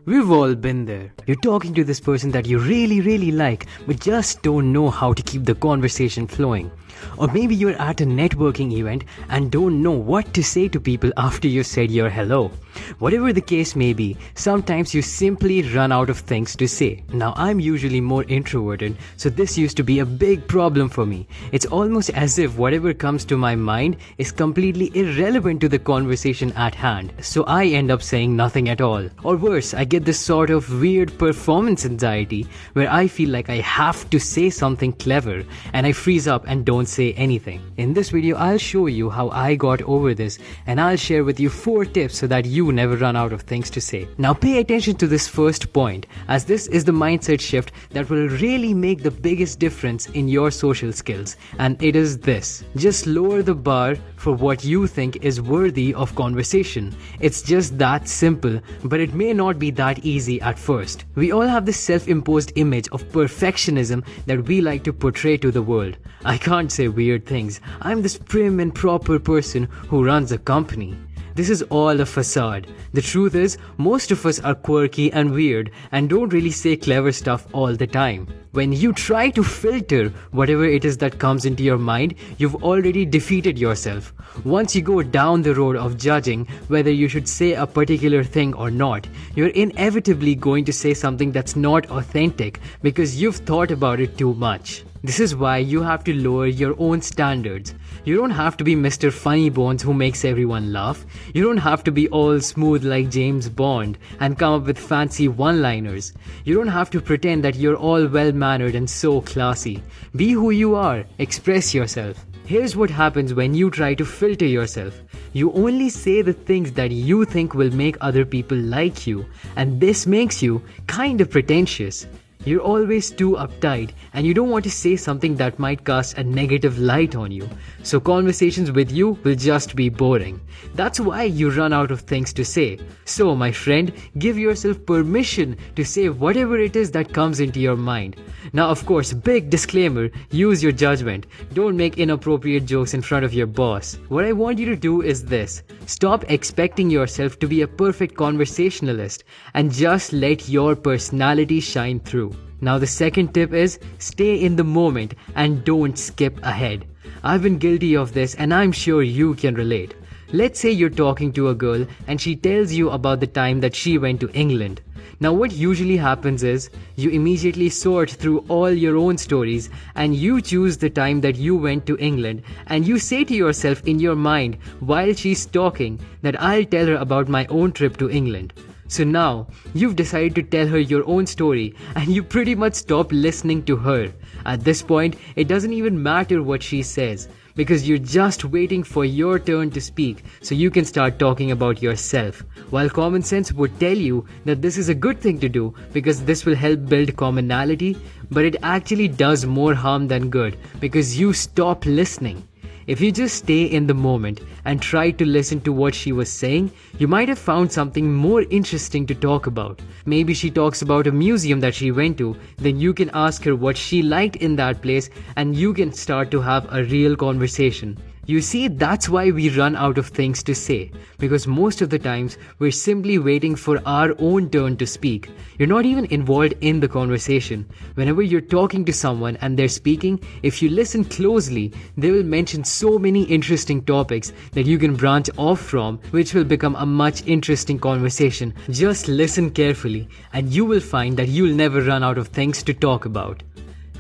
We've all been there. You're talking to this person that you really like, but just don't know how to keep the conversation flowing. Or maybe you're at a networking event and don't know what to say to people after you said your hello. Whatever the case may be, sometimes you simply run out of things to say. Now, I'm usually more introverted, so this used to be a big problem for me. It's almost as if whatever comes to my mind is completely irrelevant to the conversation at hand, so I end up saying nothing at all. Or worse, I get this sort of weird performance anxiety where I feel like I have to say something clever and I freeze up and don't say anything. In this video, I'll show you how I got over this, and I'll share with you 4 tips so that you never run out of things to say. Now pay attention to this first point, as this is the mindset shift that will really make the biggest difference in your social skills, and it is this: just lower the bar for what you think is worthy of conversation. It's just that simple, but it may not be that easy at first. We all have this self-imposed image of perfectionism that we like to portray to the world. I can't say weird things. I'm this prim and proper person who runs a company. This is all a facade. The truth is, most of us are quirky and weird and don't really say clever stuff all the time. When you try to filter whatever it is that comes into your mind, you've already defeated yourself. Once you go down the road of judging whether you should say a particular thing or not, you're inevitably going to say something that's not authentic because you've thought about it too much. This is why you have to lower your own standards. You don't have to be Mr. Funny Bones who makes everyone laugh. You don't have to be all smooth like James Bond and come up with fancy one-liners. You don't have to pretend that you're all well-mannered and so classy. Be who you are. Express yourself. Here's what happens when you try to filter yourself. You only say the things that you think will make other people like you, and this makes you kind of pretentious. You're always too uptight and you don't want to say something that might cast a negative light on you. So conversations with you will just be boring. That's why you run out of things to say. So my friend, give yourself permission to say whatever it is that comes into your mind. Now of course, big disclaimer, use your judgment. Don't make inappropriate jokes in front of your boss. What I want you to do is this: stop expecting yourself to be a perfect conversationalist and just let your personality shine through. Now the second tip is stay in the moment and don't skip ahead. I've been guilty of this and I'm sure you can relate. Let's say you're talking to a girl and she tells you about the time that she went to England. Now what usually happens is you immediately sort through all your own stories and you choose the time that you went to England, and you say to yourself in your mind while she's talking that I'll tell her about my own trip to England. So now, you've decided to tell her your own story and you pretty much stop listening to her. At this point, it doesn't even matter what she says, because you're just waiting for your turn to speak so you can start talking about yourself. While common sense would tell you that this is a good thing to do because this will help build commonality, but it actually does more harm than good because you stop listening. If you just stay in the moment and try to listen to what she was saying, you might have found something more interesting to talk about. Maybe she talks about a museum that she went to, then you can ask her what she liked in that place and you can start to have a real conversation. You see, that's why we run out of things to say, because most of the times we're simply waiting for our own turn to speak. You're not even involved in the conversation. Whenever you're talking to someone and they're speaking, if you listen closely, they will mention so many interesting topics that you can branch off from, which will become a much interesting conversation. Just listen carefully and you will find that you'll never run out of things to talk about.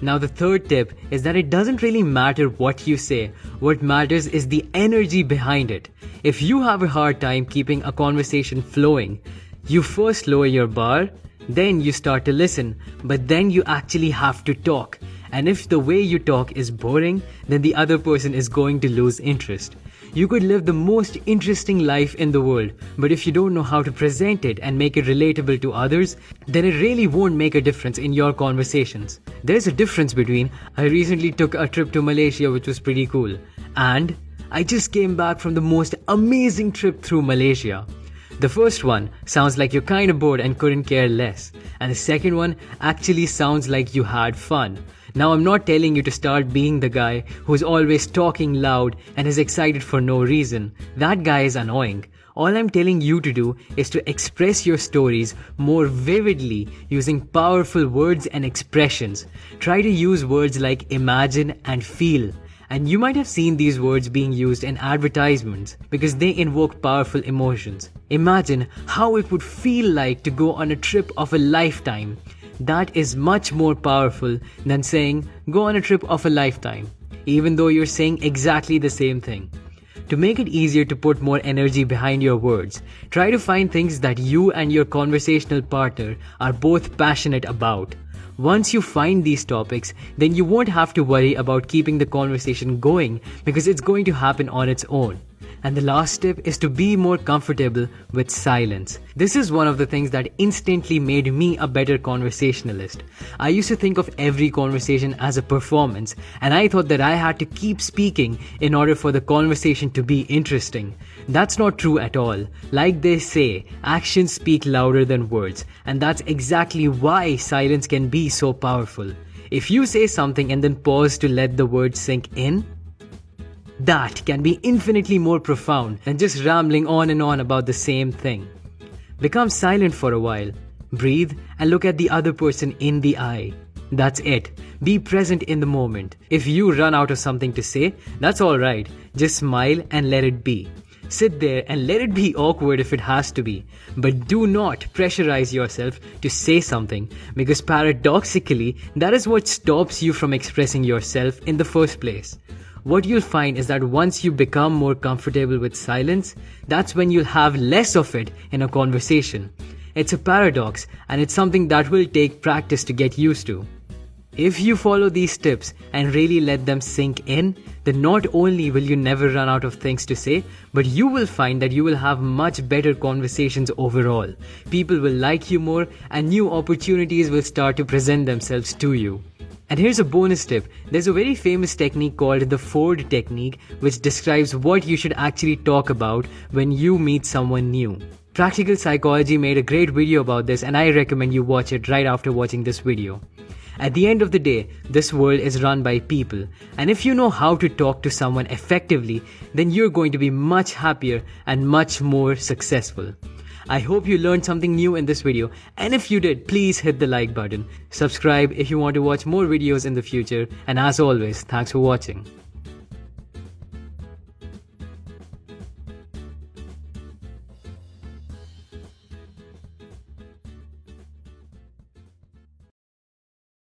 Now the third tip is that it doesn't really matter what you say. What matters is the energy behind it. If you have a hard time keeping a conversation flowing, you first lower your bar, then you start to listen, but then you actually have to talk. And if the way you talk is boring, then the other person is going to lose interest. You could live the most interesting life in the world, but if you don't know how to present it and make it relatable to others, then it really won't make a difference in your conversations. There's a difference between I recently took a trip to Malaysia which was pretty cool, and I just came back from the most amazing trip through Malaysia. The first one sounds like you're kinda bored and couldn't care less, and the second one actually sounds like you had fun. Now I'm not telling you to start being the guy who's always talking loud and is excited for no reason. That guy is annoying. All I'm telling you to do is to express your stories more vividly using powerful words and expressions. Try to use words like imagine and feel. And you might have seen these words being used in advertisements because they invoke powerful emotions. Imagine how it would feel like to go on a trip of a lifetime. That is much more powerful than saying go on a trip of a lifetime, even though you're saying exactly the same thing. To make it easier to put more energy behind your words, try to find things that you and your conversational partner are both passionate about. Once you find these topics, then you won't have to worry about keeping the conversation going because it's going to happen on its own. And the last tip is to be more comfortable with silence. This is one of the things that instantly made me a better conversationalist. I used to think of every conversation as a performance, and I thought that I had to keep speaking in order for the conversation to be interesting. That's not true at all. Like they say, actions speak louder than words, and that's exactly why silence can be so powerful. If you say something and then pause to let the words sink in, that can be infinitely more profound than just rambling on and on about the same thing. Become silent for a while. Breathe and look at the other person in the eye. That's it. Be present in the moment. If you run out of something to say, that's alright. Just smile and let it be. Sit there and let it be awkward if it has to be. But do not pressurize yourself to say something because paradoxically, that is what stops you from expressing yourself in the first place. What you'll find is that once you become more comfortable with silence, that's when you'll have less of it in a conversation. It's a paradox, and it's something that will take practice to get used to. If you follow these tips and really let them sink in, then not only will you never run out of things to say, but you will find that you will have much better conversations overall. People will like you more, and new opportunities will start to present themselves to you. And here's a bonus tip. There's a very famous technique called the Ford technique, which describes what you should actually talk about when you meet someone new. Practical Psychology made a great video about this, and I recommend you watch it right after watching this video. At the end of the day, this world is run by people, and if you know how to talk to someone effectively, then you're going to be much happier and much more successful. I hope you learned something new in this video, and if you did, please hit the like button. Subscribe if you want to watch more videos in the future, and as always, thanks for watching.